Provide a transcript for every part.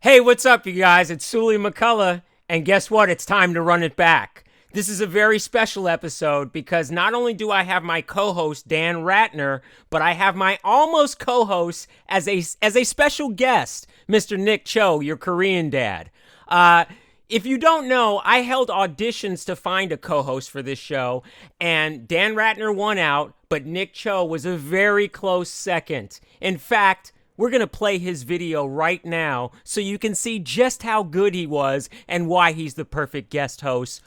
Hey, what's up, you guys? It's Suli McCullough, and guess what? It's time to run it back. This is a very special episode because not only do I have my co-host, Dan Ratner, but I have my almost co-host as a special guest, Mr. Nick Cho, your Korean dad. If you don't know, I held auditions to find a co-host for this show, and Dan Ratner won out, but Nick Cho was a very close second. In fact, we're going to play his video right now so you can see just how good he was and why he's the perfect guest host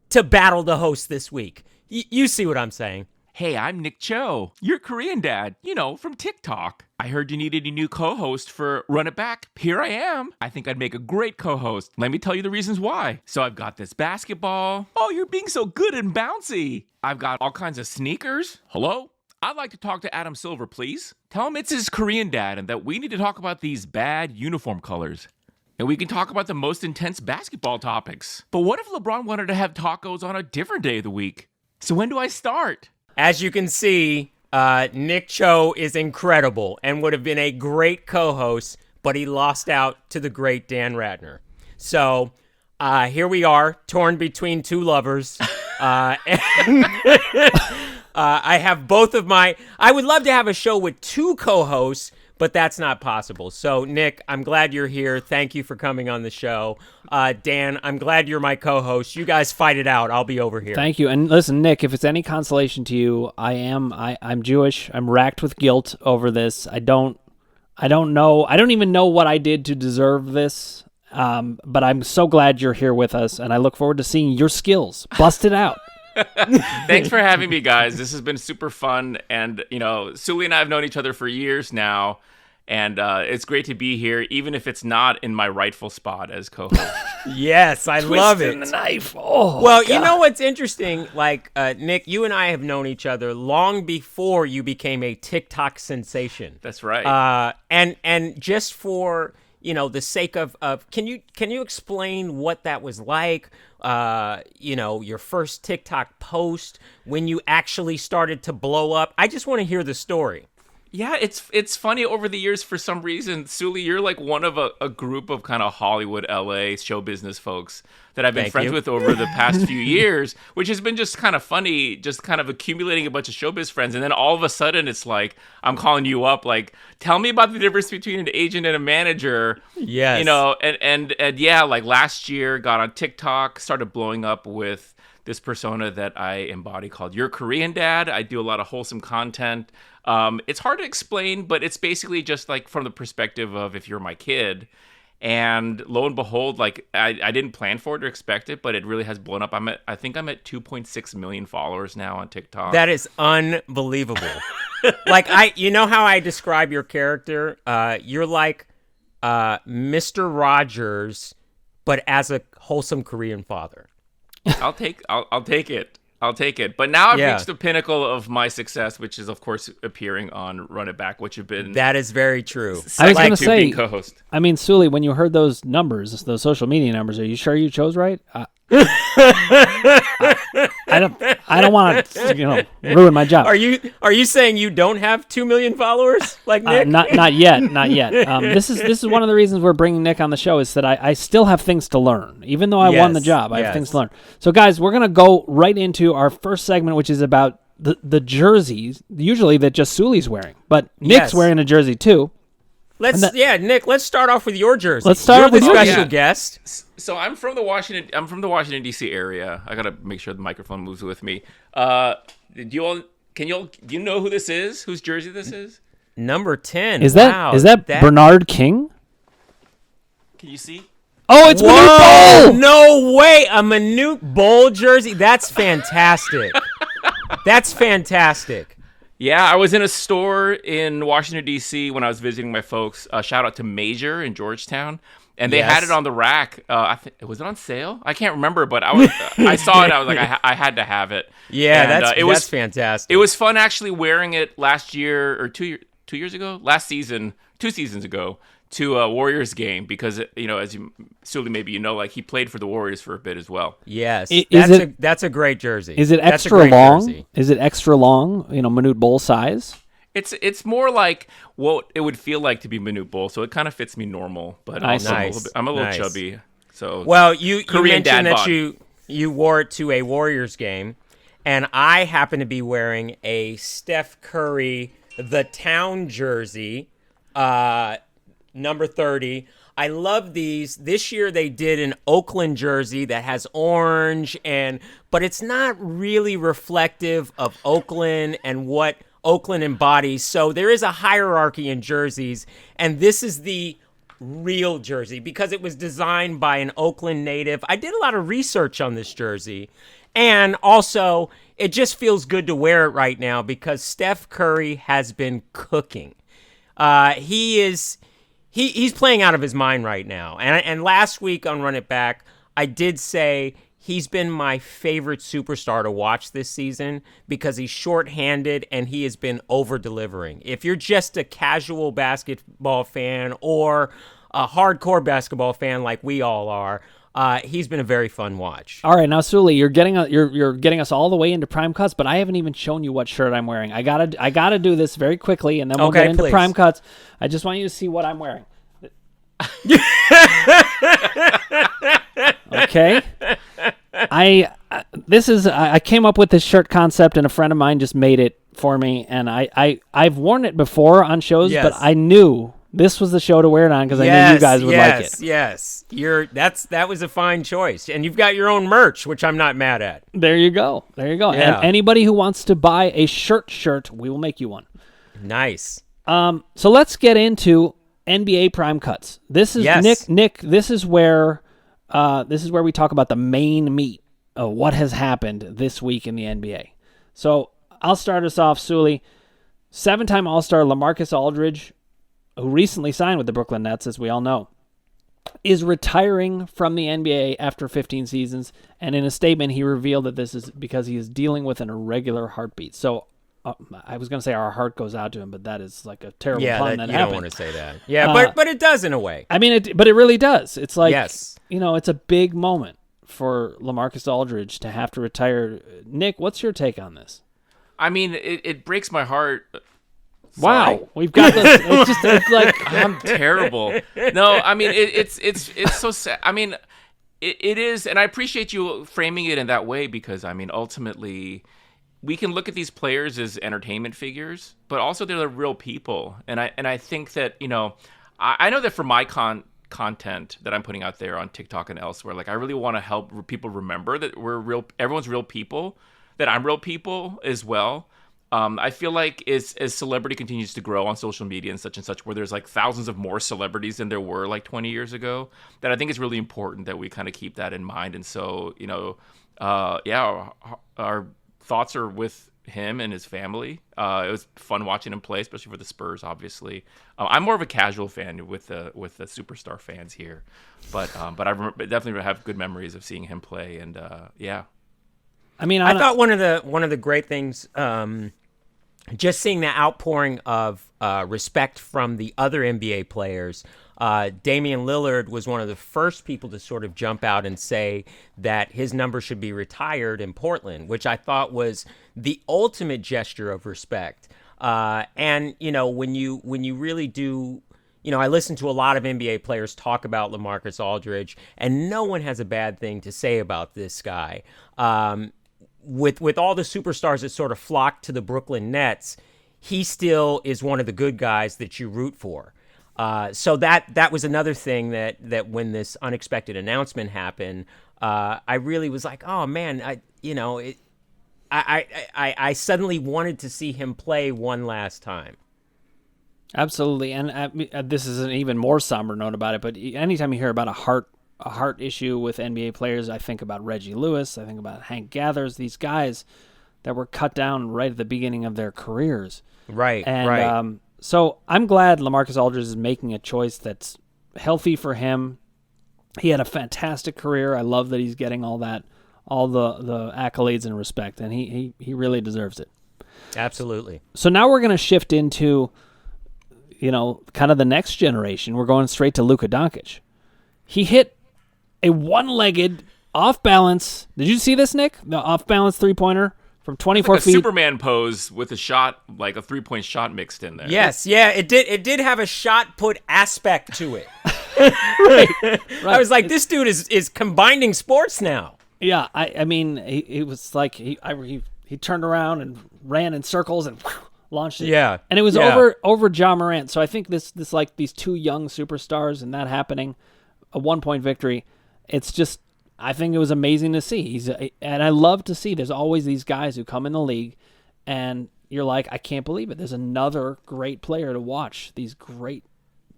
to battle the host this week. You see what I'm saying. Hey, I'm Nick Cho, your Korean dad, from TikTok. I heard you needed a new co-host for Run It Back. Here I am. I think I'd make a great co-host. Let me tell you the reasons why. So I've got this basketball. Oh, you're being so good and bouncy. I've got all kinds of sneakers. Hello? I'd like to talk to Adam Silver, please. Tell him it's his Korean dad and that we need to talk about these bad uniform colors. And we can talk about the most intense basketball topics. But what if LeBron wanted to have tacos on a different day of the week? So when do I start? As you can see, Nick Cho is incredible and would have been a great co-host, but he lost out to the great Dan Ratner. So here we are, torn between two lovers. I have both of my... I would love to have a show with two co-hosts, but that's not possible. So, Nick, I'm glad you're here. Thank you for coming on the show. Dan, I'm glad you're my co-host. You guys fight it out. I'll be over here. Thank you. And listen, Nick, if it's any consolation to you, I'm Jewish. I'm racked with guilt over this. I don't know. I don't even know what I did to deserve this. But I'm so glad you're here with us, and I look forward to seeing your skills. Bust it out. Thanks for having me, guys. This has been super fun. And, Suli and I have known each other for years now. And it's great to be here, even if it's not in my rightful spot as co-host. Yes, I love it. Twisting the knife. Oh, well, God. You know what's interesting? Like, Nick, you and I have known each other long before you became a TikTok sensation. That's right. And just for... the sake of can you explain what that was like? Your first TikTok post, when you actually started to blow up. I just want to hear the story. Yeah, it's funny over the years for some reason. Suli, you're like one of a group of kind of Hollywood, LA show business folks that I've been friends with over the past few years, which has been just kind of funny, just kind of accumulating a bunch of showbiz friends. And then all of a sudden it's like, I'm calling you up, like, tell me about the difference between an agent and a manager. Yes. And yeah, like last year got on TikTok, started blowing up with this persona that I embody called Your Korean Dad. I do a lot of wholesome content. It's hard to explain, but it's basically just like from the perspective of if you're my kid. And lo and behold, like I didn't plan for it or expect it, but it really has blown up. I think I'm at 2.6 million followers now on TikTok. That is unbelievable. Like you know how I describe your character? You're like Mr. Rogers, but as a wholesome Korean father. I'll take it. I'll take it. But now I've reached the pinnacle of my success, which is, of course, appearing on Run It Back, which have been... That is very true. I was going to say, co-host. I mean, Suli, when you heard those numbers, those social media numbers, are you sure you chose right? I don't want to, ruin my job. Are you saying you don't have 2 million followers like Nick? Not yet. This is one of the reasons we're bringing Nick on the show is that I still have things to learn. Even though I won the job, I have things to learn. So, guys, we're going to go right into our first segment, which is about the jerseys, usually that just Suli's wearing. But Nick's wearing a jersey, too. Nick, let's start off with your jersey. Let's start with the special guest. So I'm from the Washington D.C. area. I gotta make sure the microphone moves with me. Do you know who this is? Whose jersey this is? Number 10. Is that Bernard King? Can you see? Oh, it's Manute Bol! No way, a Manute Bol jersey. That's fantastic. That's fantastic. Yeah, I was in a store in Washington, D.C. when I was visiting my folks. Shout out to Major in Georgetown. And they had it on the rack. Was it on sale? I can't remember, but I saw it. I was like, I had to have it. Yeah, and, that's fantastic. It was fun actually wearing it last year or 2 years ago? 2 seasons ago to a Warriors game because, as Suli, maybe like he played for the Warriors for a bit as well. Yes, that's a great jersey. Is it extra long? Jersey. Is it extra long? Manute Bol size? It's more like what it would feel like to be Manute Bol, so it kind of fits me normal. But Nice. also I'm a little chubby. So well, you Korean mentioned dad that bod. you wore it to a Warriors game, and I happen to be wearing a Steph Curry The Town jersey, number 30. I love these. This year they did an Oakland jersey that has orange, but it's not really reflective of Oakland and what Oakland embodies. So there is a hierarchy in jerseys, and this is the real jersey because it was designed by an Oakland native. I did a lot of research on this jersey, and also it just feels good to wear it right now because Steph Curry has been cooking. He's playing out of his mind right now. And last week on Run It Back, I did say he's been my favorite superstar to watch this season because he's shorthanded and he has been over-delivering. If you're just a casual basketball fan or a hardcore basketball fan like we all are, he's been a very fun watch. All right, now Suli, you're getting us all the way into prime cuts, but I haven't even shown you what shirt I'm wearing. I gotta do this very quickly, and then we'll get into prime cuts. I just want you to see what I'm wearing. Okay. I came up with this shirt concept, and a friend of mine just made it for me, and I've worn it before on shows, yes. but I knew this was the show to wear it on because I knew you guys would like it. Yes, that was a fine choice, and you've got your own merch, which I'm not mad at. There you go. Yeah. And anybody who wants to buy a shirt, we will make you one. Nice. So let's get into NBA prime cuts. This is Nick. This is where we talk about the main meat of what has happened this week in the NBA. So I'll start us off, Suli. 7-time All-Star Lamarcus Aldridge, who recently signed with the Brooklyn Nets, as we all know, is retiring from the NBA after 15 seasons. And in a statement, he revealed that this is because he is dealing with an irregular heartbeat. So I was going to say our heart goes out to him, but that is like a terrible pun that you happened. don't want to say that. Yeah, but it does in a way. I mean, but it really does. It's like, yes. It's a big moment for Lamarcus Aldridge to have to retire. Nick, what's your take on this? I mean, it breaks my heart. Sorry. Wow, we've got this. It's like I'm terrible. No, I mean it's so sad. I mean, it is, and I appreciate you framing it in that way because I mean, ultimately, we can look at these players as entertainment figures, but also they're real people, and I think that I know that for my content that I'm putting out there on TikTok and elsewhere, like I really want to help people remember that we're real. Everyone's real people. That I'm real people as well. I feel like as celebrity continues to grow on social media and such, where there's like thousands of more celebrities than there were like 20 years ago, that I think it's really important that we kind of keep that in mind. And so, our thoughts are with him and his family. It was fun watching him play, especially for the Spurs, obviously. I'm more of a casual fan with the superstar fans here, but I definitely have good memories of seeing him play. And I mean, I thought one of the great things, just seeing the outpouring of respect from the other NBA players. Damian Lillard was one of the first people to sort of jump out and say that his number should be retired in Portland, which I thought was the ultimate gesture of respect. And when you really do. I listen to a lot of NBA players talk about Lamarcus Aldridge, and no one has a bad thing to say about this guy. With all the superstars that sort of flock to the Brooklyn Nets, he still is one of the good guys that you root for. So that was another thing that when this unexpected announcement happened, I really was like, oh man, I suddenly wanted to see him play one last time. Absolutely, and this is an even more somber note about it. But anytime you hear about a heart issue with NBA players, I think about Reggie Lewis, I think about Hank Gathers, these guys that were cut down right at the beginning of their careers. Right, and, right. So I'm glad Lamarcus Aldridge is making a choice that's healthy for him. He had a fantastic career. I love that he's getting all the accolades and respect, and he really deserves it. Absolutely. So now we're going to shift into, kind of the next generation. We're going straight to Luka Doncic. He hit a one-legged, off-balance. Did you see this, Nick? The off-balance three-pointer from 24 like a feet. Superman pose with a shot, like a 3-point shot mixed in there. Yes, yeah, it did have a shot put aspect to it. Right. I was like, this dude is combining sports now. Yeah, I mean, it was like he turned around and ran in circles and launched it. Yeah, and it was yeah. over Ja Morant. So I think this like these two young superstars and that happening, a 1-point victory. It's just, I think it was amazing to see. And I love to see. There's always these guys who come in the league, and you're like, I can't believe it. There's another great player to watch. These great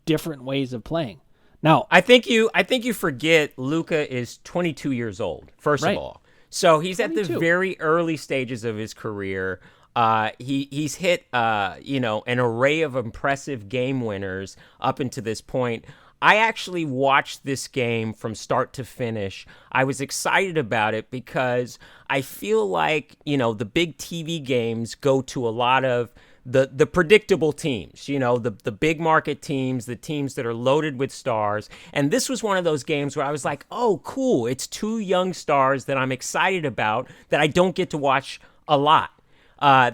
different ways of playing. Now, I think you forget Luka is 22 years old, first Right. of all. So he's 22. at the very early stages of his career. He's hit an array of impressive game winners up until this point. I actually watched this game from start to finish. I was excited about it because I feel like, the big TV games go to a lot of the predictable teams, the big market teams, the teams that are loaded with stars. And this was one of those games where I was like, oh, cool. It's two young stars that I'm excited about that I don't get to watch a lot.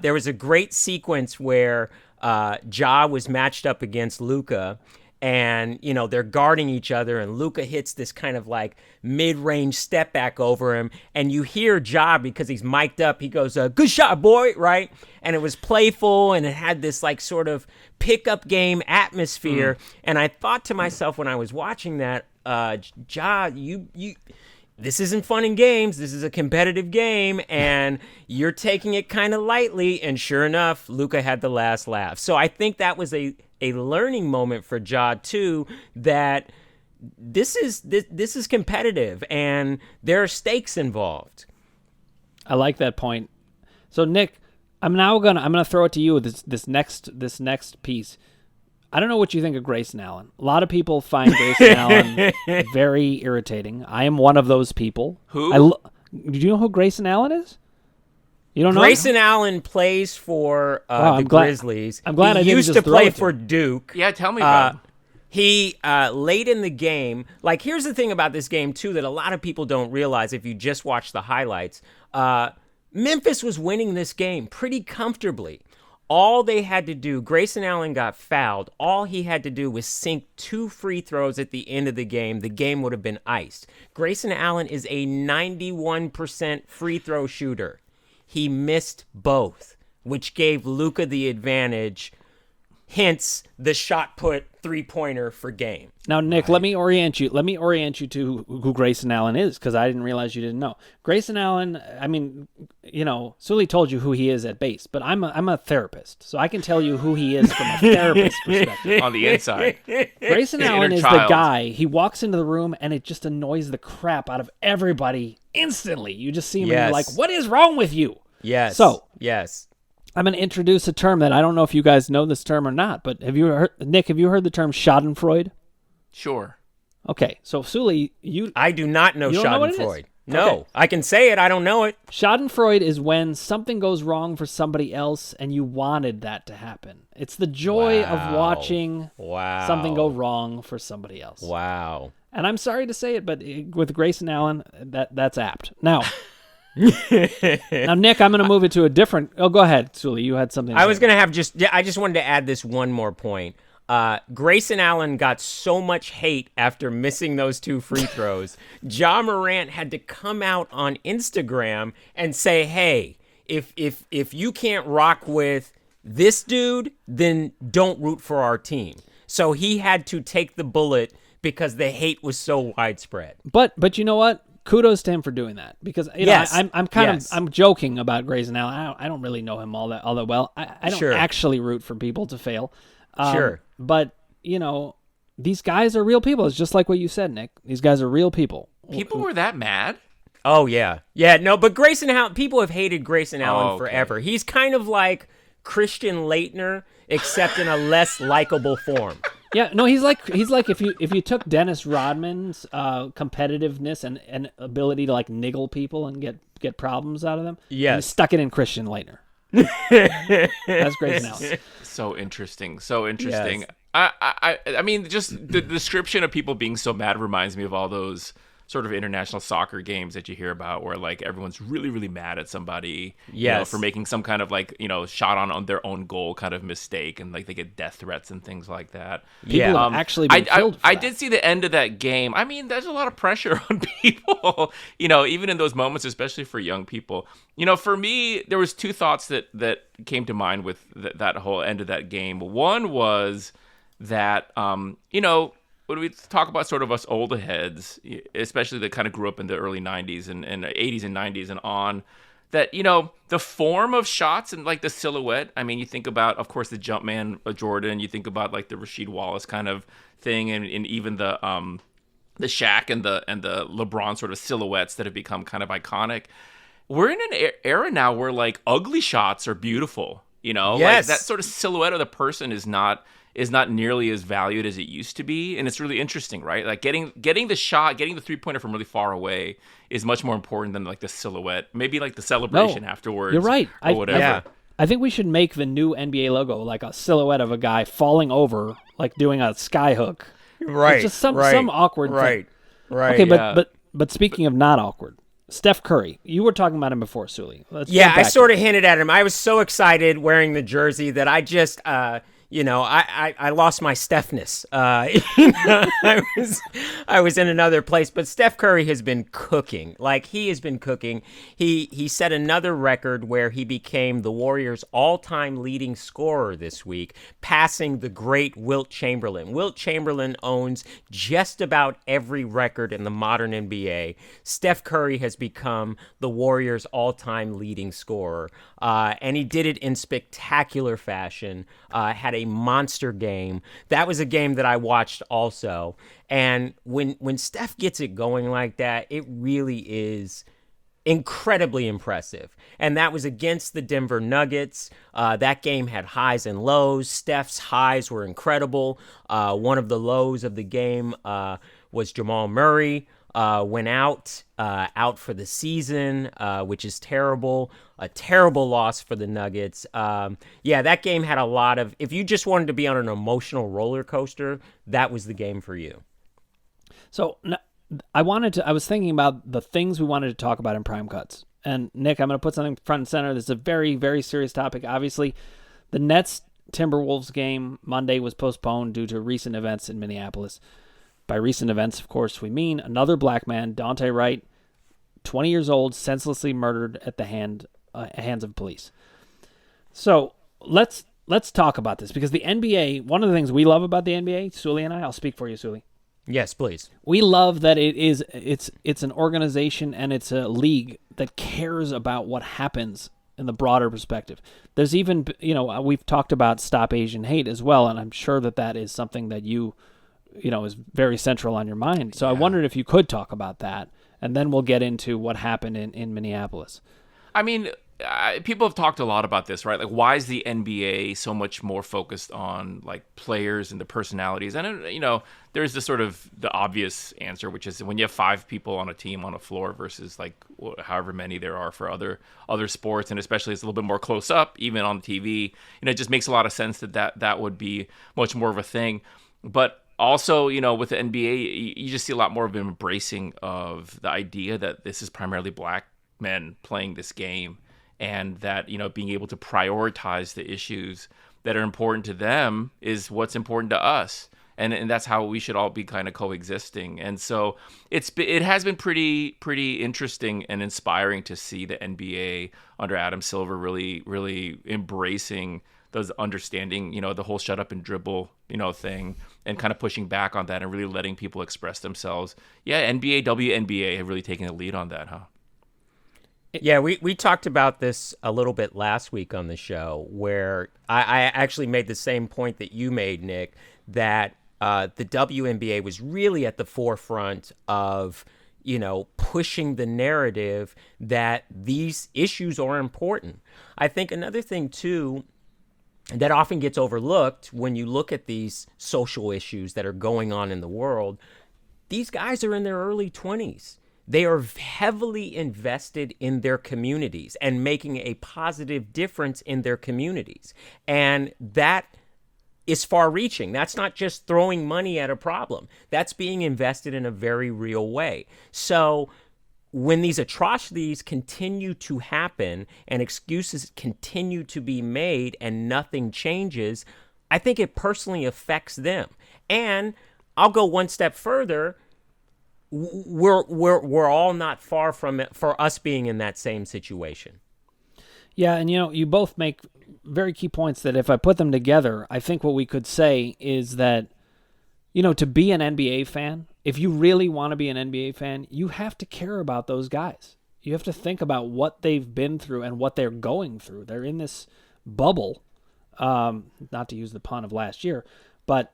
There was a great sequence where Ja was matched up against Luka, and, they're guarding each other, and Luka hits this kind of like mid-range step back over him, and you hear Ja, because he's mic'd up, he goes, good shot, boy, right? And it was playful, and it had this like sort of pickup game atmosphere, and I thought to myself when I was watching that, Ja, you this isn't fun and games. This is a competitive game, and you're taking it kind of lightly. And sure enough, Luka had the last laugh. So I think that was a learning moment for Ja too. That this is competitive, and there are stakes involved. I like that point. So Nick, I'm gonna throw it to you with this next piece. I don't know what you think of Grayson Allen. A lot of people find Grayson Allen very irritating. I am one of those people. Who? Do you know who Grayson Allen is? You don't know? Grayson Allen plays for the Grizzlies. I'm glad he I didn't used just to throw play it to for him. Duke. Yeah, tell me about it. He, late in the game, like, here's the thing about this game, too, that a lot of people don't realize if you just watch the highlights. Memphis was winning this game pretty comfortably. All they had to do, Grayson Allen got fouled. All he had to do was sink 2 free throws at the end of the game. The game would have been iced. Grayson Allen is a 91% free throw shooter. He missed both, which gave Luka the advantage, hence the shot put 3-pointer for game. Now, Nick, let me orient you to who Grayson Allen is, because I didn't realize you didn't know. Grayson Allen, I mean, Suli told you who he is at base, but I'm a therapist, so I can tell you who he is from a therapist perspective. On the inside. Grayson Allen is the guy. He walks into the room, and it just annoys the crap out of everybody instantly. You just see him, and you're like, what is wrong with you? Yes. So, yes. I'm going to introduce a term that I don't know if you guys know this term or not, but Nick, have you heard the term schadenfreude? Sure. Okay, so Suli, I do not know you don't know what it is? schadenfreude. No, Okay. I can say it. I don't know it. Schadenfreude is when something goes wrong for somebody else and you wanted that to happen. It's the joy of watching something go wrong for somebody else. Wow. And I'm sorry to say it, but with Grayson Allen, that's apt. Now, Nick, I'm going to move it to a different. Oh, go ahead, Suli. You had something. I was going to have I just wanted to add this one more point. Grayson Allen got so much hate after missing those 2 free throws. Ja Morant had to come out on Instagram and say, hey, if you can't rock with this dude, then don't root for our team. So he had to take the bullet because the hate was so widespread. But you know what? Kudos to him for doing that, because I'm joking about Grayson Allen. I don't really know him all that well. I don't actually root for people to fail. But these guys are real people. It's just like what you said, Nick. These guys are real people. People were that mad? Oh yeah, no. But Grayson Allen, people have hated Grayson Allen forever. He's kind of like Christian Laettner, except in a less likable form. Yeah, no, he's like if you took Dennis Rodman's competitiveness and ability to like niggle people and get problems out of them, and you stuck it in Christian Laettner. That's Grayson Allen. So interesting. Yes. I mean, just the description of people being so mad reminds me of all those sort of international soccer games that you hear about where like everyone's really, really mad at somebody for making some kind of like, shot on their own goal kind of mistake, and like they get death threats and things like that. People have actually been killed for I that. did see the end of that game. I mean, there's a lot of pressure on people, even in those moments, especially for young people. For me, there was two thoughts that came to mind with that whole end of that game. One was that, when we talk about sort of us older heads, especially that kind of grew up in the early 90s and 80s and 90s and on, that, the form of shots and like the silhouette, I mean, you think about, of course, the Jumpman Jordan, you think about like the Rasheed Wallace kind of thing, and even the Shaq and the LeBron sort of silhouettes that have become kind of iconic. We're in an era now where like ugly shots are beautiful, like that sort of silhouette of the person is not nearly as valued as it used to be, and it's really interesting, right? Like getting the shot, getting the 3-pointer from really far away is much more important than like the silhouette, maybe like the celebration afterwards. You're right. Or whatever. I think we should make the new NBA logo like a silhouette of a guy falling over, like doing a sky hook. Right. It's just some awkward thing. Right. Okay, but speaking of not awkward, Steph Curry, you were talking about him before, Suli. I sort of hinted at him. I was so excited wearing the jersey that I just, I lost my Stephness. I was in another place. But Steph Curry has been cooking. Like, he has been cooking. He set another record where he became the Warriors' all-time leading scorer this week, passing the great Wilt Chamberlain. Wilt Chamberlain owns just about every record in the modern NBA. Steph Curry has become the Warriors' all-time leading scorer. And he did it in spectacular fashion. Had a monster game. That was a game that I watched also. And when Steph gets it going like that, it really is incredibly impressive. And that was against the Denver Nuggets. That game had highs and lows. Steph's highs were incredible. One of the lows of the game was Jamal Murray. Went out for the season, which is terrible. A terrible loss for the Nuggets. That game had a lot of, if you just wanted to be on an emotional roller coaster, that was the game for you. So I was thinking about the things we wanted to talk about in Prime Cuts. And Nick, I'm going to put something front and center. This is a very, very serious topic. Obviously, the Nets Timberwolves game Monday was postponed due to recent events in Minneapolis. By recent events, of course, we mean another black man, Daunte Wright, 20 years old, senselessly murdered at the hands of police. So let's talk about this, because the NBA, one of the things we love about the NBA, Suli and I'll speak for you, Suli. Yes, please. We love that it's an organization and it's a league that cares about what happens in the broader perspective. There's even, we've talked about Stop Asian Hate as well, and I'm sure that is something that is very central on your mind. So I wondered if you could talk about that, and then we'll get into what happened in Minneapolis. I mean, people have talked a lot about this, right? Like, why is the NBA so much more focused on like players and the personalities? And there's the sort of the obvious answer, which is when you have 5 people on a team on a floor versus like however many there are for other sports, and especially it's a little bit more close up, even on TV. It just makes a lot of sense that would be much more of a thing. But also, with the NBA, you just see a lot more of an embracing of the idea that this is primarily black men playing this game, and that, being able to prioritize the issues that are important to them is what's important to us. And that's how we should all be kind of coexisting. And so it has been pretty interesting and inspiring to see the NBA under Adam Silver really, really embracing those understanding, the whole shut up and dribble, thing, and kind of pushing back on that and really letting people express themselves. Yeah, NBA, WNBA have really taken the lead on that, huh? Yeah, we talked about this a little bit last week on the show, where I actually made the same point that you made, Nick, that the WNBA was really at the forefront of, pushing the narrative that these issues are important. I think another thing, too, that often gets overlooked when you look at these social issues that are going on in the world, these guys are in their early 20s. They are heavily invested in their communities and making a positive difference in their communities. And that is far-reaching. That's not just throwing money at a problem. That's being invested in a very real way. So when these atrocities continue to happen and excuses continue to be made and nothing changes, I think it personally affects them. And I'll go one step further. We're all not far from it for us being in that same situation. Yeah, and you both make very key points that if I put them together, I think what we could say is that, to be an NBA fan, if you really want to be an NBA fan, you have to care about those guys. You have to think about what they've been through and what they're going through. They're in this bubble, not to use the pun of last year, but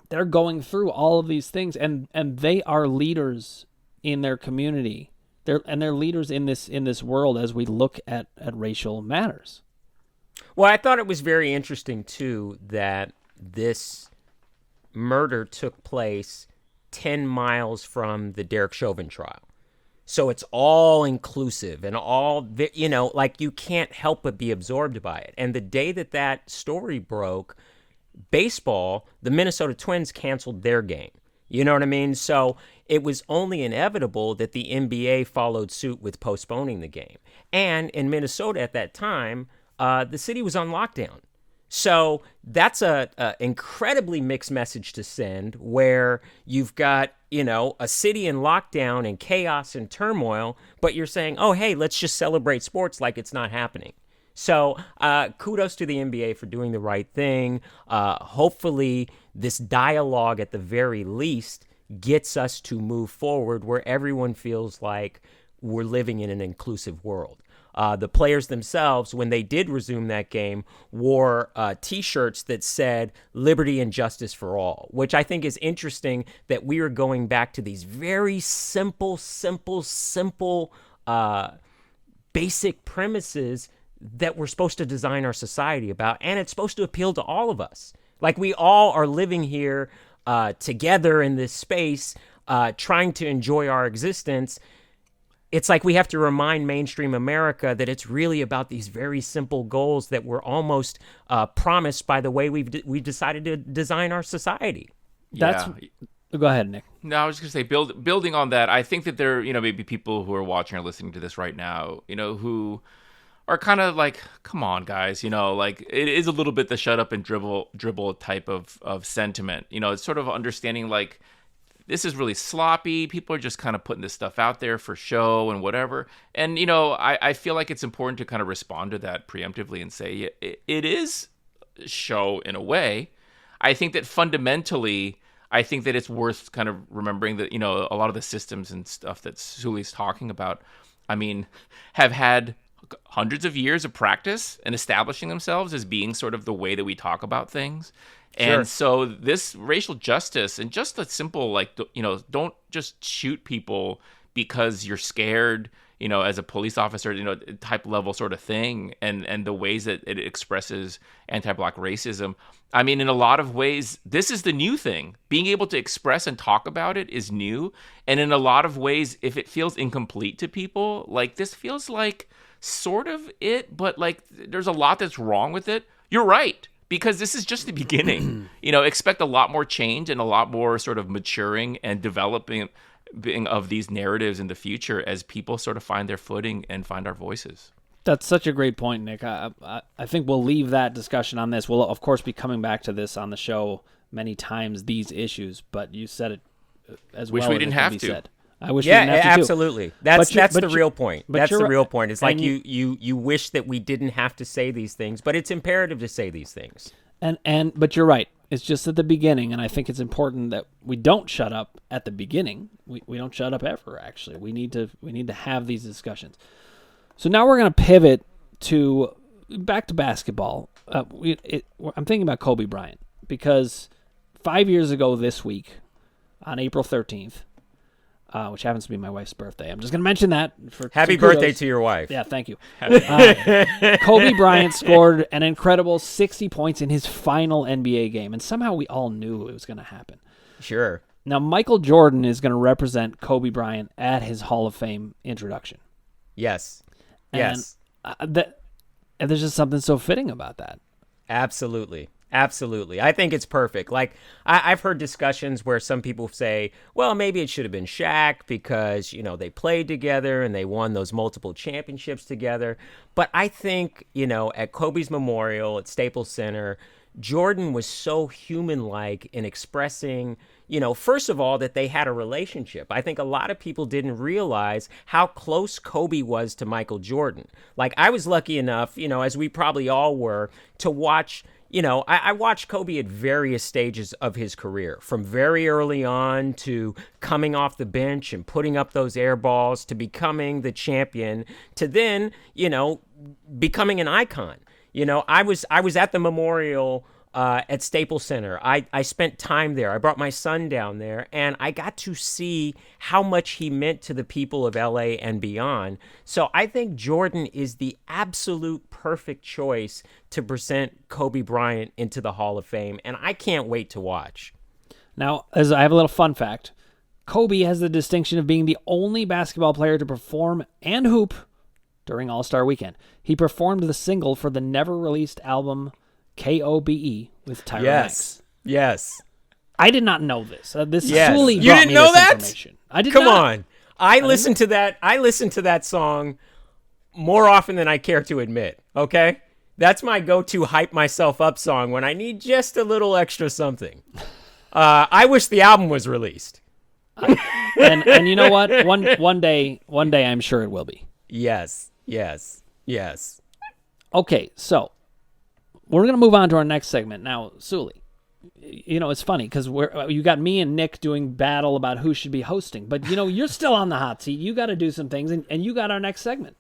they're going through all of these things, and they are leaders in their community. They're leaders in this world as we look at racial matters. Well, I thought it was very interesting too that this murder took place 10 miles from the Derek Chauvin trial. So it's all inclusive and all, like you can't help but be absorbed by it. And the day that story broke, baseball, the Minnesota Twins canceled their game. You know what I mean? So it was only inevitable that the NBA followed suit with postponing the game. And in Minnesota at that time, the city was on lockdown. So that's a incredibly mixed message to send, where you've got, a city in lockdown and chaos and turmoil, but you're saying, oh, hey, let's just celebrate sports like it's not happening. So kudos to the NBA for doing the right thing. Hopefully this dialogue at the very least gets us to move forward where everyone feels like we're living in an inclusive world. The players themselves, when they did resume that game, wore T-shirts that said "Liberty and Justice for All," which I think is interesting that we are going back to these very simple, basic premises that we're supposed to design our society about, and it's supposed to appeal to all of us. Like, we all are living here together in this space, trying to enjoy our existence. It's like we have to remind mainstream America that it's really about these very simple goals that were almost promised by the way we've decided to design our society. Go ahead, Nick. No, I was just going to say, building on that, I think that there, maybe people who are watching or listening to this right now, who are kind of like, come on, guys, like it is a little bit the shut up and dribble type of sentiment. It's sort of understanding like, this is really sloppy. People are just kind of putting this stuff out there for show and whatever. And, I feel like it's important to kind of respond to that preemptively and say it is show in a way. I think that fundamentally, I think that it's worth kind of remembering that, a lot of the systems and stuff that Suli's talking about, have had hundreds of years of practice and establishing themselves as being sort of the way that we talk about things. Sure. And so this racial justice and just a simple, like, don't just shoot people because you're scared, as a police officer, type level sort of thing. And the ways that it expresses anti-Black racism. In a lot of ways, this is the new thing. Being able to express and talk about it is new. And in a lot of ways, if it feels incomplete to people, like this feels like sort of it, but like there's a lot that's wrong with it. You're right. Because this is just the beginning. Expect a lot more change and a lot more sort of maturing and developing of these narratives in the future as people sort of find their footing and find our voices. That's such a great point, Nick. I think we'll leave that discussion on this. We'll, of course, be coming back to this on the show many times, these issues, but you said it as well. Wish we didn't have to. Said. I wish we didn't have to absolutely. Too. That's the real point. That's the real point. It's like you wish that we didn't have to say these things, but it's imperative to say these things. But you're right. It's just at the beginning, and I think it's important that we don't shut up at the beginning. We don't shut up ever. Actually, we need to have these discussions. So now we're going to pivot back to basketball. I'm thinking about Kobe Bryant because 5 years ago this week, on April 13th. Which happens to be my wife's birthday. I'm just going to mention that. Happy birthday to your wife. Yeah, thank you. Kobe Bryant scored an incredible 60 points in his final NBA game, and somehow we all knew it was going to happen. Sure. Now, Michael Jordan is going to represent Kobe Bryant at his Hall of Fame introduction. Yes. And, yes. And there's just something so fitting about that. Absolutely. Absolutely. I think it's perfect. Like, I've heard discussions where some people say, well, maybe it should have been Shaq because, they played together and they won those multiple championships together. But I think, at Kobe's memorial at Staples Center, Jordan was so human-like in expressing, first of all, that they had a relationship. I think a lot of people didn't realize how close Kobe was to Michael Jordan. Like, I was lucky enough, as we probably all were, to watch... I watched Kobe at various stages of his career, from very early on to coming off the bench and putting up those air balls to becoming the champion to then, becoming an icon. I was at the memorial at Staples Center. I spent time there. I brought my son down there, and I got to see how much he meant to the people of LA and beyond. So I think Jordan is the absolute perfect choice to present Kobe Bryant into the Hall of Fame, and I can't wait to watch. Now, as I have a little fun fact, Kobe has the distinction of being the only basketball player to perform and hoop during All-Star Weekend. He performed the single for the never-released album Kobe with Tyra Banks. Yes. I did not know this. You Sully brought didn't me know this that? information. I did Come not. on. I listened to that song more often than I care to admit, okay? That's my go-to hype myself up song when I need just a little extra something. I wish the album was released. And you know what? One day I'm sure it will be. Yes. Okay, so we're going to move on to our next segment. Now, Sully, it's funny because you got me and Nick doing battle about who should be hosting, but you're still on the hot seat. You got to do some things, and you got our next segment.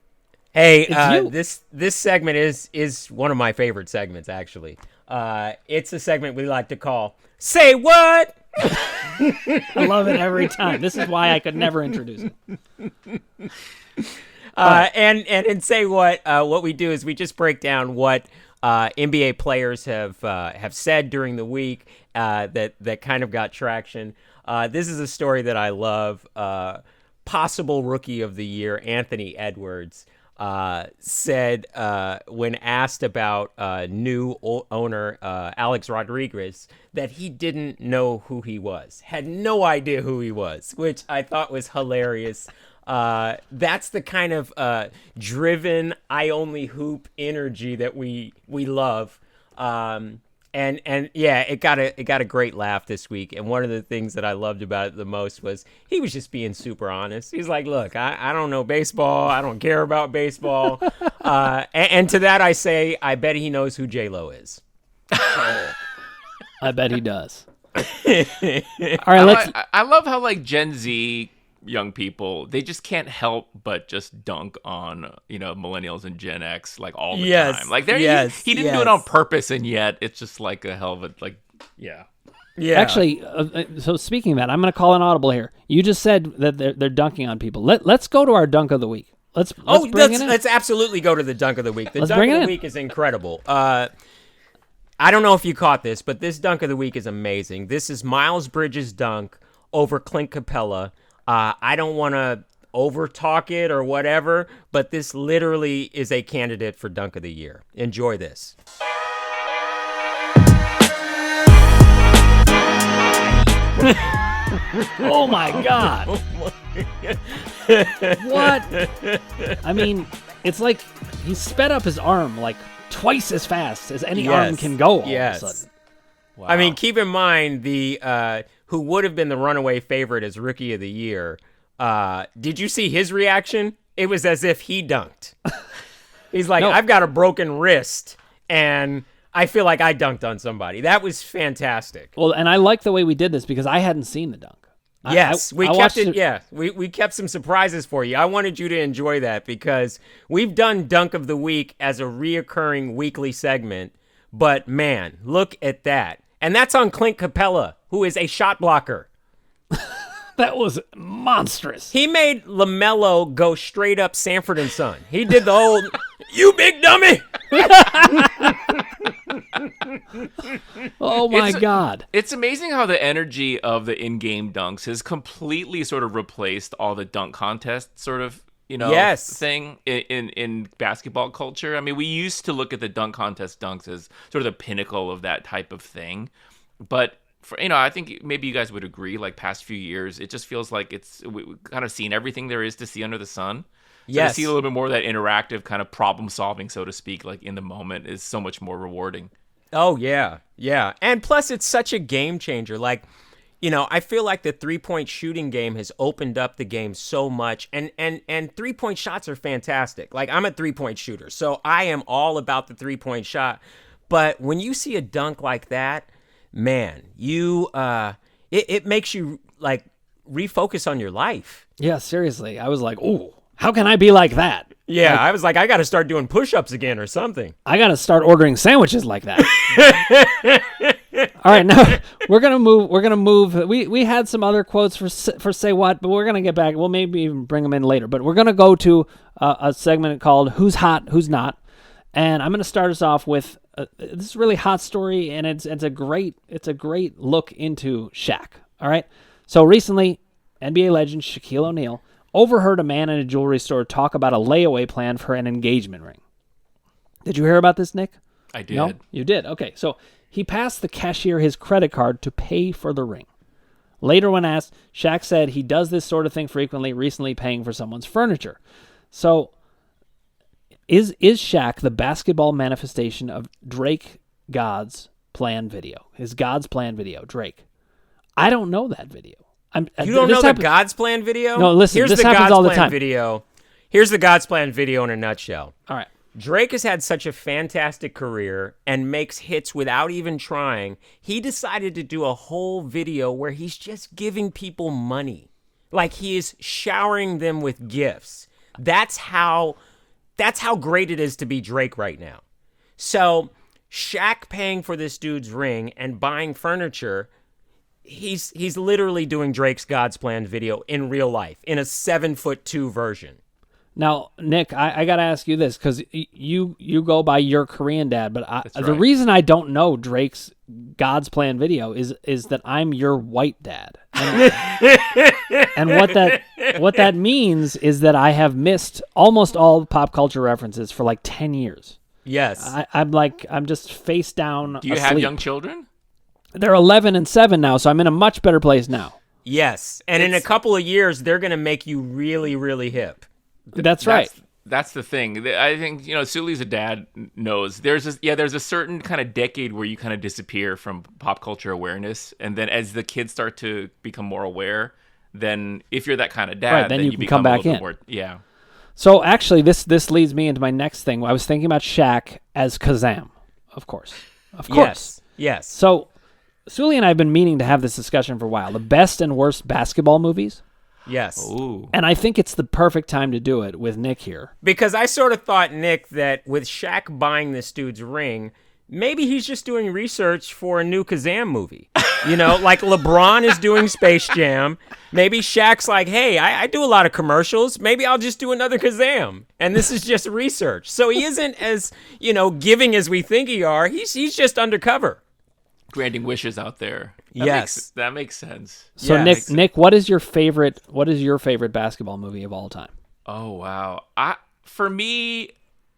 Hey, this segment is one of my favorite segments, actually. It's a segment we like to call Say What? I love it every time. This is why I could never introduce it. And Say what we do is we just break down what NBA players have said during the week that kind of got traction. This is a story that I love. Possible Rookie of the Year, Anthony Edwards, said when asked about new owner Alex Rodriguez that he didn't know who he was, had no idea who he was, which I thought was hilarious. That's the kind of driven, I only hoop energy that we love. And yeah, it got a great laugh this week. And one of the things that I loved about it the most was he was just being super honest. He's like, look, I don't know baseball. I don't care about baseball. And to that I say, I bet he knows who J-Lo is. I bet he does. All right, I love how like Gen Z young people, they just can't help but just dunk on millennials and Gen X like all the time. Like he didn't do it on purpose, and yet it's just like a hell of a yeah. Actually, so speaking of that, I'm going to call an audible here. You just said that they're dunking on people. Let's go to our dunk of the week. Let's absolutely go to the dunk of the week. The dunk of the week is incredible. I don't know if you caught this, but this dunk of the week is amazing. This is Miles Bridges' dunk over Clint Capella. I don't want to over-talk it or whatever, but this literally is a candidate for Dunk of the Year. Enjoy this. Oh, my God. What? I mean, it's like he sped up his arm like twice as fast as any arm can go all of a sudden. Wow. I mean, keep in mind the who would have been the runaway favorite as Rookie of the Year. Did you see his reaction? It was as if he dunked. He's like, I've got a broken wrist, and I feel like I dunked on somebody. That was fantastic. Well, and I like the way we did this because I hadn't seen the dunk. Yes, we kept it. Yeah, we kept some surprises for you. I wanted you to enjoy that because we've done Dunk of the Week as a reoccurring weekly segment. But man, look at that. And that's on Clint Capella, who is a shot blocker. That was monstrous. He made LaMelo go straight up Sanford and Son. He did the whole, you big dummy. Oh, my God. It's amazing how the energy of the in-game dunks has completely sort of replaced all the dunk contest sort of, thing in basketball culture. I mean, we used to look at the dunk contest dunks as sort of the pinnacle of that type of thing. But, I think maybe you guys would agree, like past few years, it just feels like we've kind of seen everything there is to see under the sun. So to see a little bit more of that interactive kind of problem solving, so to speak, like in the moment is so much more rewarding. Oh, yeah. Yeah. And plus, it's such a game changer. Like, I feel like the three-point shooting game has opened up the game so much, and three-point shots are fantastic. Like, I'm a three-point shooter, so I am all about the three-point shot. But when you see a dunk like that, man, it makes you, like, refocus on your life. Yeah, seriously. I was like, ooh, how can I be like that? Yeah, I was like, I got to start doing push-ups again or something. I got to start ordering sandwiches like that. All right, now we're gonna move. We had some other quotes for Say What, but we're gonna get back. We'll maybe even bring them in later. But we're gonna go to a segment called "Who's Hot, Who's Not," and I'm gonna start us off with this is a really hot story, and it's a great look into Shaq. All right, so recently, NBA legend Shaquille O'Neal overheard a man in a jewelry store talk about a layaway plan for an engagement ring. Did you hear about this, Nick? I did. No? You did? Okay, so he passed the cashier his credit card to pay for the ring. Later when asked, Shaq said he does this sort of thing frequently, recently paying for someone's furniture. So, is Shaq the basketball manifestation of Drake God's plan video? His God's plan video, Drake. I don't know that video. You don't know the God's plan video? No, listen, Here's this the happens God's all the plan time. Video. Here's the God's plan video in a nutshell. All right. Drake has had such a fantastic career and makes hits without even trying. He decided to do a whole video where he's just giving people money. Like he is showering them with gifts. That's how great it is to be Drake right now. So Shaq paying for this dude's ring and buying furniture, he's literally doing Drake's God's Plan video in real life, in a 7'2" version. Now, Nick, I got to ask you this, because you go by your Korean dad, but the reason I don't know Drake's God's Plan video is that I'm your white dad. And what that means is that I have missed almost all pop culture references for like 10 years. Yes. I'm just face down. Do you asleep. have young children? They're 11 and 7 now, so I'm in a much better place now. Yes. And in a couple of years, they're going to make you really, really hip. That's right. That's the thing. I think, Suli's a dad knows. There's a certain kind of decade where you kind of disappear from pop culture awareness. And then as the kids start to become more aware, then if you're that kind of dad, then you can become come back a little in. bit more, yeah. So actually, this leads me into my next thing. I was thinking about Shaq as Kazaam, of course. Yes. So Suli and I have been meaning to have this discussion for a while. The best and worst basketball movies. Yes. Ooh. And I think it's the perfect time to do it with Nick here. Because I sort of thought, Nick, that with Shaq buying this dude's ring, maybe he's just doing research for a new Kazaam movie. Like LeBron is doing Space Jam. Maybe Shaq's like, hey, I do a lot of commercials. Maybe I'll just do another Kazaam. And this is just research. So he isn't as, giving as we think he are. He's just undercover. Granting wishes out there. That makes sense. So yes. Nick, what is your favorite basketball movie of all time? Oh wow. For me,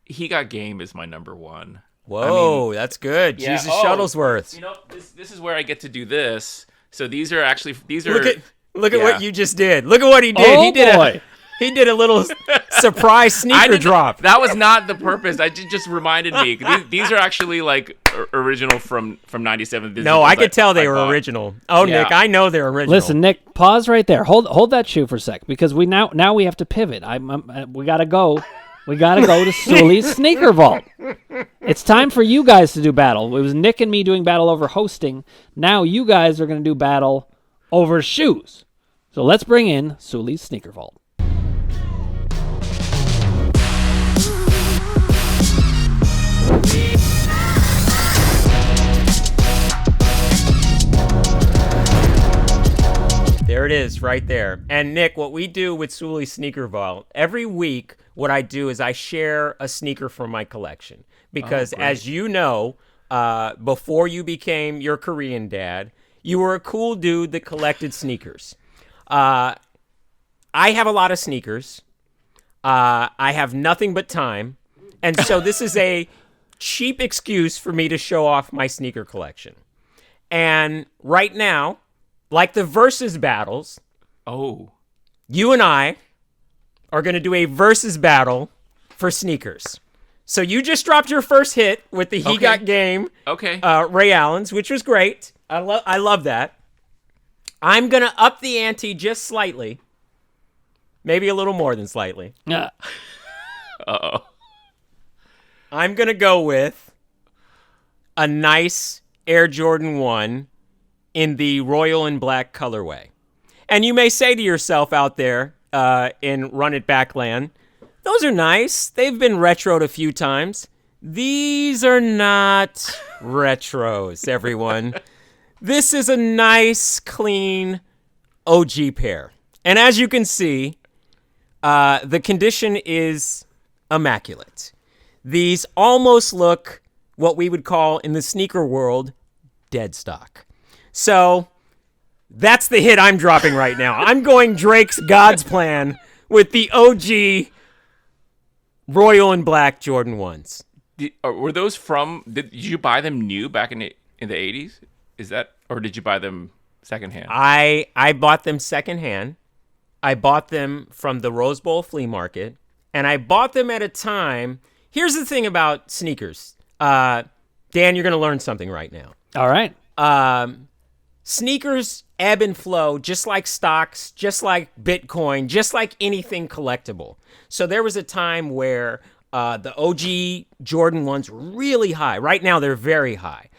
He Got Game is my number one. Whoa, that's good. Yeah. Jesus Shuttlesworth. This is where I get to do this. So these are Look at what you just did. Look at what he did. Oh, He did a little surprise sneaker drop. That was not the purpose. I just reminded me. These are actually like original from 97. No, I could tell they were original. Oh, yeah. Nick, I know they're original. Listen, Nick, pause right there. Hold that shoe for a sec, because we now we have to pivot. We gotta go. We gotta go to Suli's Sneaker Vault. It's time for you guys to do battle. It was Nick and me doing battle over hosting. Now you guys are gonna do battle over shoes. So let's bring in Suli's Sneaker Vault. There it is, right there. And Nick, what we do with Suli's Sneaker Vault, every week, what I do is I share a sneaker from my collection. Because as you know, before you became your Korean dad, you were a cool dude that collected sneakers. I have a lot of sneakers. I have nothing but time. And so this is a cheap excuse for me to show off my sneaker collection. And right now, like the versus battles, you and I are going to do a versus battle for sneakers. So you just dropped your first hit with the He Got Game, Ray Allen's, which was great. I love that. I'm going to up the ante just slightly, maybe a little more than slightly. Uh-oh. I'm going to go with a nice Air Jordan 1 in the royal and black colorway. And you may say to yourself out there in Run It Back land, those are nice. They've been retroed a few times. These are not retros, everyone. This is a nice, clean OG pair. And as you can see, the condition is immaculate. These almost look what we would call in the sneaker world dead stock. So that's the hit I'm dropping right now. I'm going Drake's God's Plan with the OG royal and black Jordan 1s. Were those did you buy them new back in the 80s? Is that, or did you buy them secondhand? I bought them secondhand. I bought them from the Rose Bowl flea market, and I bought them at a time. Here's the thing about sneakers. Dan, you're going to learn something right now. All right. Sneakers ebb and flow just like stocks, just like Bitcoin, just like anything collectible. So there was a time where the OG Jordan 1s were really high. Right now, they're very high.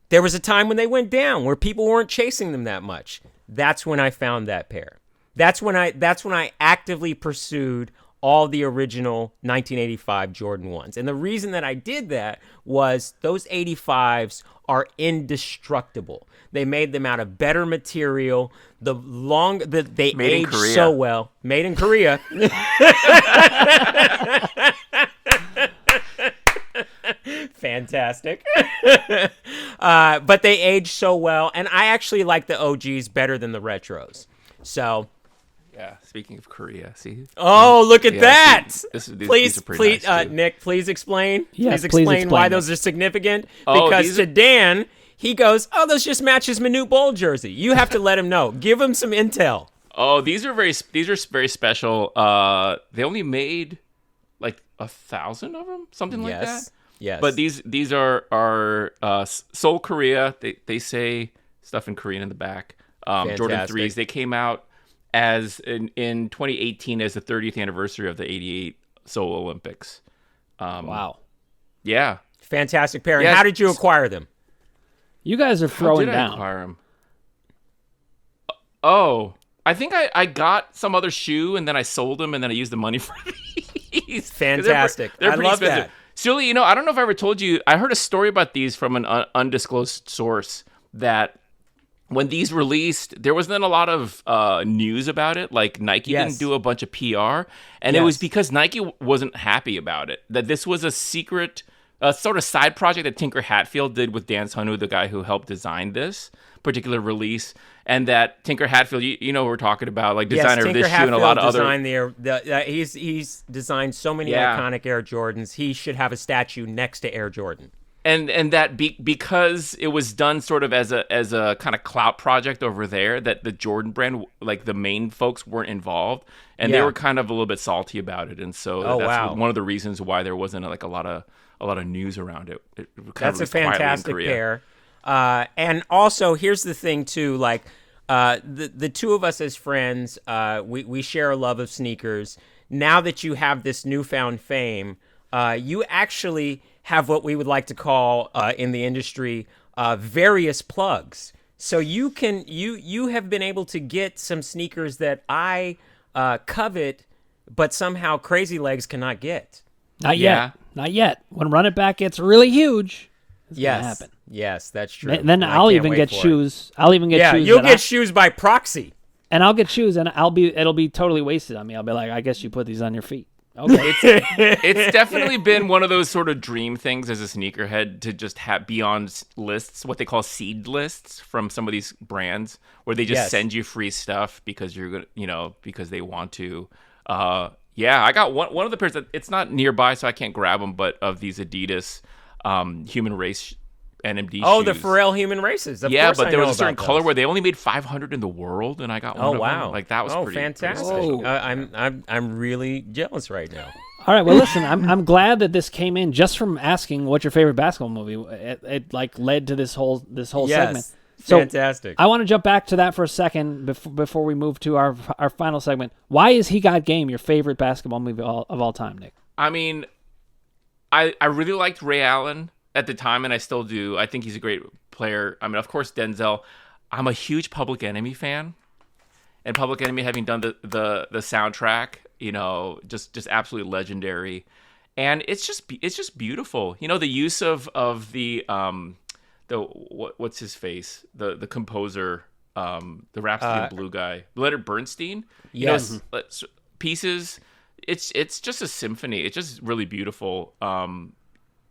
There was a time when they went down, where people weren't chasing them that much. That's when I found that pair. That's when I actively pursued all the original 1985 Jordan 1s. And the reason that I did that was those 85s are indestructible. They made them out of better material. They aged so well. Made in Korea. Fantastic. But they age so well, and I actually like the OGs better than the retros. So, yeah. Speaking of Korea, see. Oh, look at that! These are pretty nice, Nick, please explain. Yes, please explain why those are significant. Because to Dan, he goes, "Oh, those just match his Manute Bol jersey." You have to let him know. Give him some intel. Oh, these are very special. They only made like 1,000 of them, something like that. Yes. But these are Seoul, Korea. They say stuff in Korean in the back. Jordan 3s. They came out as in 2018 as the 30th anniversary of the 88 Seoul Olympics. Wow. Yeah. Fantastic pair. And how did you acquire them? You guys are throwing down. How did I acquire them? Oh, I think I got some other shoe and then I sold them and then I used the money for these. Fantastic. They're I pretty love expensive. that. Sully, I don't know if I ever told you, I heard a story about these from an undisclosed source that when these released, there wasn't a lot of news about it. Like Nike didn't do a bunch of PR. And it was because Nike wasn't happy about it. That this was a secret, sort of side project that Tinker Hatfield did with Dan Sunwoo, the guy who helped design this particular release. And that Tinker Hatfield, you know what we're talking about, like designer of this shoe and a lot of other. He's designed so many iconic Air Jordans. He should have a statue next to Air Jordan. And that because it was done sort of as a kind of clout project over there, that the Jordan brand, like the main folks, weren't involved, and they were kind of a little bit salty about it, and so that's one of the reasons why there wasn't a lot of news around it. That's a fantastic pair. And also, here's the thing too, like the two of us as friends, we share a love of sneakers. Now that you have this newfound fame, you actually have what we would like to call in the industry various plugs. So you have been able to get some sneakers that I covet, but somehow Crazy Legs cannot get. Not yet. Not yet. When Run It Back gets really huge, it's gonna happen. Yes, that's true. Then I'll even get shoes. I'll even get shoes. You'll get shoes by proxy. And I'll get shoes, and it'll be totally wasted on me. I'll be like, I guess you put these on your feet. Okay. It's definitely been one of those sort of dream things as a sneakerhead to just be on lists, what they call seed lists from some of these brands, where they just send you free stuff because you're gonna, because they want to. Yeah, I got one of the pairs that it's not nearby, so I can't grab them, but of these Adidas Human Race NMD shoes. The Pharrell Human Races. Of yeah, course but I there was know a certain about color those. where they only made 500 in the world, and I got one of them. Like that was pretty fantastic. Pretty I'm really jealous right now. All right, well, listen, I'm glad that this came in just from asking what's your favorite basketball movie. It like led to this whole segment. So fantastic. I want to jump back to that for a second before we move to our final segment. Why is He Got Game your favorite basketball movie of all time, Nick? I mean, I really liked Ray Allen at the time, and I still do. I think he's a great player. I mean, of course, Denzel. I'm a huge Public Enemy fan, and Public Enemy having done the soundtrack, just absolutely legendary, and it's just beautiful. The use of the what's his face, the composer, the Rhapsody in Blue guy, Leonard Bernstein. Yes, pieces. It's just a symphony. It's just really beautiful.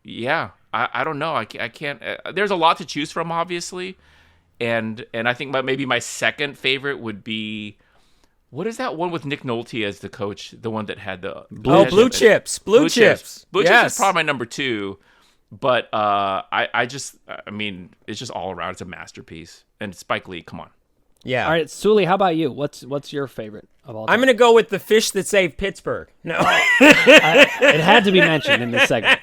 Yeah, I don't know. I can't. There's a lot to choose from, obviously, and I think maybe my second favorite would be, what is that one with Nick Nolte as the coach? The one that had the Blue Chips. Blue Chips. Blue Chips is probably my number 2. But I mean, it's just all around. It's a masterpiece. And Spike Lee, come on. Yeah. All right, Suli, how about you? What's your favorite of all time? I'm going to go with The Fish That Saved Pittsburgh. No. It had to be mentioned in this segment.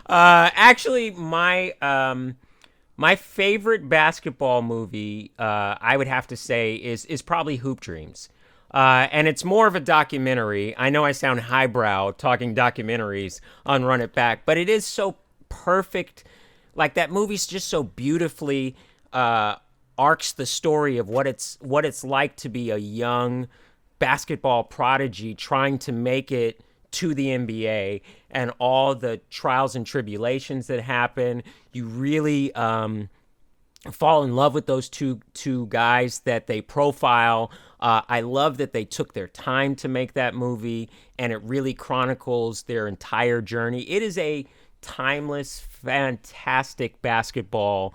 Actually, my favorite basketball movie, I would have to say, is probably Hoop Dreams. And it's more of a documentary. I know I sound highbrow talking documentaries on Run It Back, but it is so perfect. Like, that movie's just so beautifully arcs the story of what it's like to be a young basketball prodigy trying to make it to the NBA and all the trials and tribulations that happen. You really fall in love with those two guys that they profile. I love that they took their time to make that movie, and it really chronicles their entire journey. It is a timeless, fantastic basketball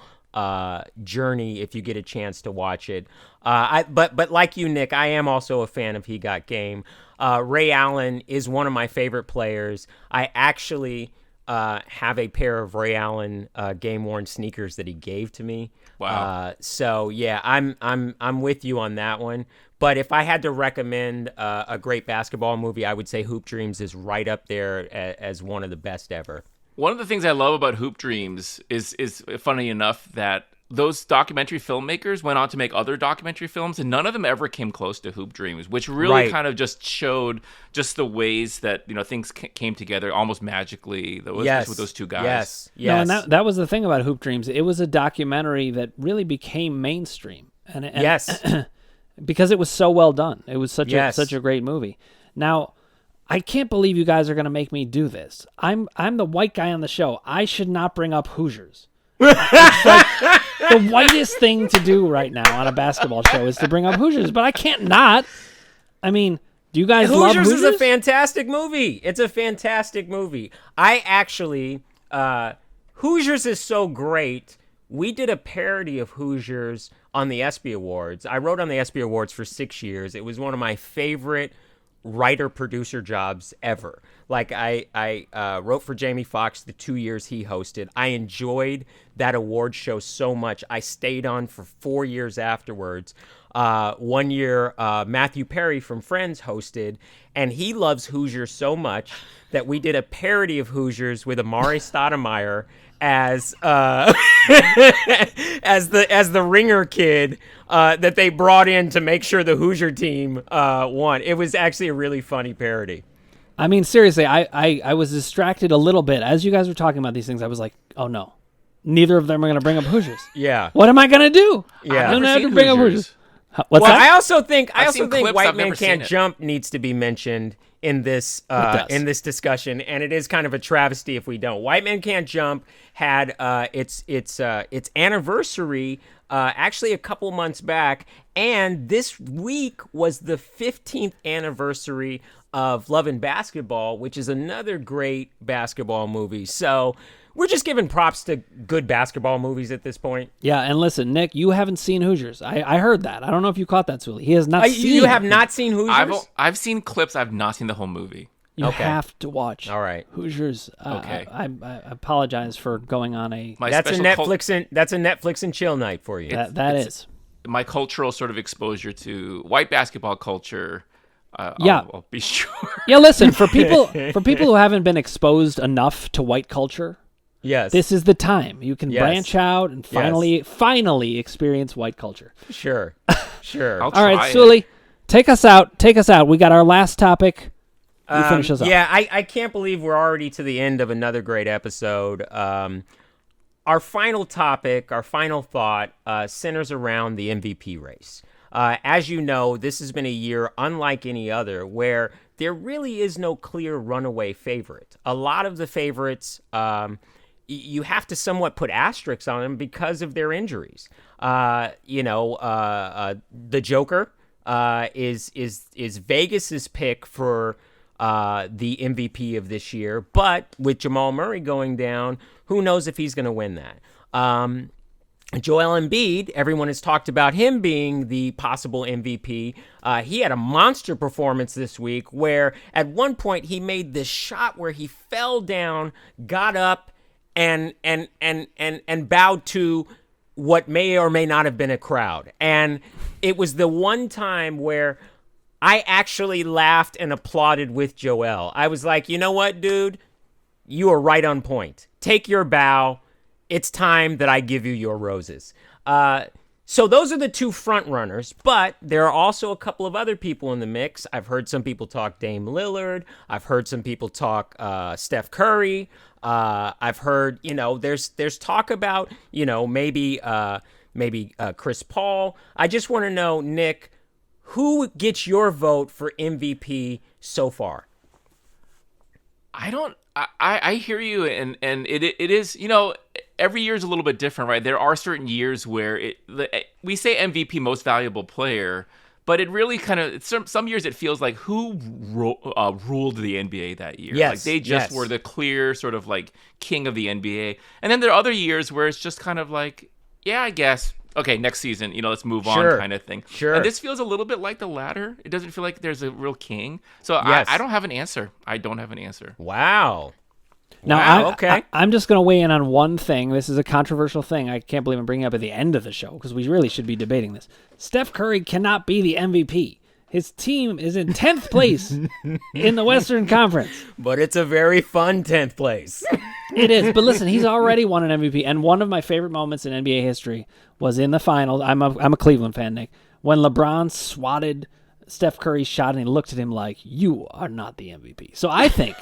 journey if you get a chance to watch it. But like you, Nick, I am also a fan of He Got Game. Ray Allen is one of my favorite players. I actually have a pair of Ray Allen game-worn sneakers that he gave to me. Wow. So yeah, I'm with you on that one. But if I had to recommend a great basketball movie, I would say Hoop Dreams is right up there as one of the best ever. One of the things I love about Hoop Dreams is funny enough that those documentary filmmakers went on to make other documentary films, and none of them ever came close to Hoop Dreams, which really kind of just showed just the ways that things came together almost magically. With those two guys. Yes. No, and that was the thing about Hoop Dreams. It was a documentary that really became mainstream, and yes, because it was so well done. It was such a great movie. Now, I can't believe you guys are going to make me do this. I'm the white guy on the show. I should not bring up Hoosiers. It's like the whitest thing to do right now on a basketball show is to bring up Hoosiers, but I can't not. I mean, do you guys love Hoosiers? Hoosiers is a fantastic movie. It's a fantastic movie. I actually, Hoosiers is so great. We did a parody of Hoosiers on the ESPY Awards. I wrote on the ESPY Awards for 6 years. It was one of my favorite writer-producer jobs ever. Like, I wrote for Jamie Foxx the 2 years he hosted. I enjoyed that award show so much. I stayed on for 4 years afterwards. 1 year, Matthew Perry from Friends hosted, and he loves Hoosiers so much that we did a parody of Hoosiers with Amari Stoudemire as the ringer kid that they brought in to make sure the Hoosier team won. It was actually a really funny parody. I mean, seriously, I was distracted a little bit as you guys were talking about these things. I was like, oh no, neither of them are going to bring up Hoosiers. Yeah. What am I going to do? Yeah. I'm going to have to bring up Hoosiers. What's that? I also think White Man Can't Jump needs to be mentioned in this discussion, and it is kind of a travesty if we don't. White Man Can't Jump had its anniversary actually a couple months back, and this week was the 15th anniversary of Love and Basketball, which is another great basketball movie. So We're just giving props to good basketball movies at this point. Yeah, and listen, Nick, you haven't seen Hoosiers. I heard that. I don't know if you caught that, Suli. He has not seen. You have not seen Hoosiers? I've seen clips. I've not seen the whole movie. You have to watch. All right, Hoosiers. Okay. I apologize for going on a. That's a Netflix and chill night for you. That is my cultural sort of exposure to white basketball culture. I'll be sure. Yeah, listen, for people who haven't been exposed enough to white culture. Yes. This is the time. You can branch out and finally experience white culture. Sure. All right, Suli, take us out. We got our last topic. You finish us up. Yeah, I can't believe we're already to the end of another great episode. Our final topic, our final thought, centers around the MVP race. As you know, this has been a year unlike any other where there really is no clear runaway favorite. A lot of the favorites, you have to somewhat put asterisks on them because of their injuries. The Joker is Vegas's pick for the MVP of this year, but with Jamal Murray going down, who knows if he's going to win that. Joel Embiid, everyone has talked about him being the possible MVP. He had a monster performance this week where at one point he made this shot where he fell down, got up, and bowed to what may or may not have been a crowd. And it was the one time where I actually laughed and applauded with Joel. I was like, you know what, dude? You are right on point. Take your bow. It's time that I give you your roses. So those are the two front runners, but there are also a couple of other people in the mix. I've heard some people talk Dame Lillard. I've heard some people talk Steph Curry. I've heard, there's talk about, maybe Chris Paul. I just want to know, Nick, who gets your vote for MVP so far? I hear you, and it is, every year is a little bit different, right? There are certain years where we say MVP, most valuable player, but it really kind of, some years it feels like who ruled the NBA that year. Yes, like they just were the clear sort of like king of the NBA. And then there are other years where it's just kind of like, yeah, I guess, okay, next season, let's move on kind of thing. Sure. And this feels a little bit like the latter. It doesn't feel like there's a real king. So yes. I don't have an answer. I don't have an answer. Wow. Now, okay. I'm just going to weigh in on one thing. This is a controversial thing. I can't believe I'm bringing it up at the end of the show because we really should be debating this. Steph Curry cannot be the MVP. His team is in 10th place in the Western Conference. But it's a very fun 10th place. It is. But listen, he's already won an MVP. And one of my favorite moments in NBA history was in the finals. I'm a Cleveland fan, Nick. When LeBron swatted Steph Curry's shot and he looked at him like, you are not the MVP. So I think...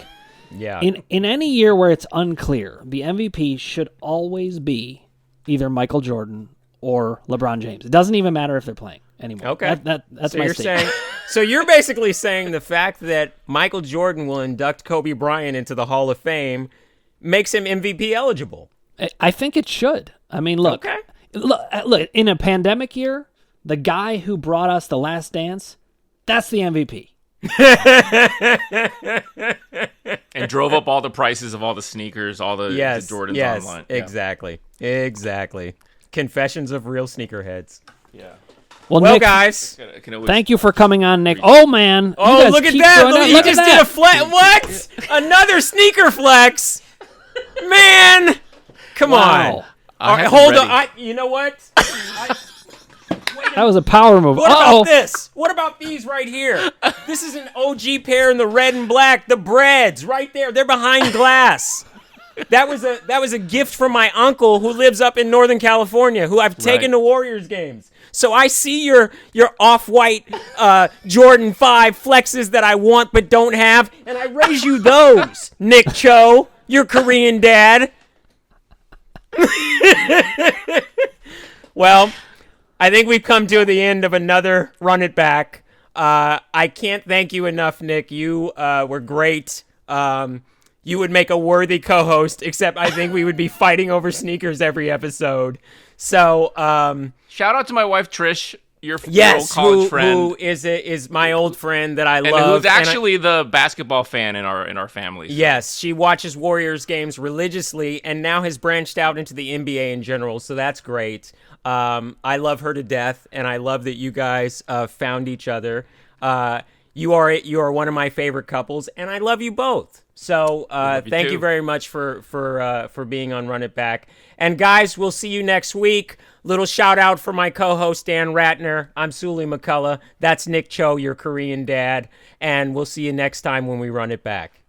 Yeah. In any year where it's unclear, the MVP should always be either Michael Jordan or LeBron James. It doesn't even matter if they're playing anymore. Okay. That's so my you're statement. So you're basically saying the fact that Michael Jordan will induct Kobe Bryant into the Hall of Fame makes him MVP eligible. I think it should. I mean, look, in a pandemic year, the guy who brought us The Last Dance, that's the MVP. And drove up all the prices of all the sneakers, all the Jordans online. Exactly. Confessions of real sneakerheads. Yeah. Well, Nick, guys, thank you for coming on, Nick. Oh man! Oh, look at that! He just did a flex. What? Another sneaker flex, man! Come on! All right, hold on. You know what? That was a power move. What about this? What about these right here? This is an OG pair in the red and black. The Breads, right there. They're behind glass. That was a gift from my uncle who lives up in Northern California, who I've taken to Warriors games. So I see your off-white Jordan 5 flexes that I want but don't have, and I raise you those, Nick Cho, your Korean dad. Well, I think we've come to the end of another Run It Back. I can't thank you enough, Nick. You were great. You would make a worthy co-host, except I think we would be fighting over sneakers every episode. So, shout out to my wife, Trish. old college friend, who is my old friend that I and love, who's actually the basketball fan in our family. So. Yes, she watches Warriors games religiously, and now has branched out into the NBA in general. So that's great. I love her to death, and I love that you guys found each other. You are one of my favorite couples, and I love you both. So thank you very much for being on Run It Back. And guys, we'll see you next week. Little shout out for my co-host Dan Ratner. I'm Suli McCullough. That's Nick Cho, your Korean dad. And we'll see you next time when we Run It Back.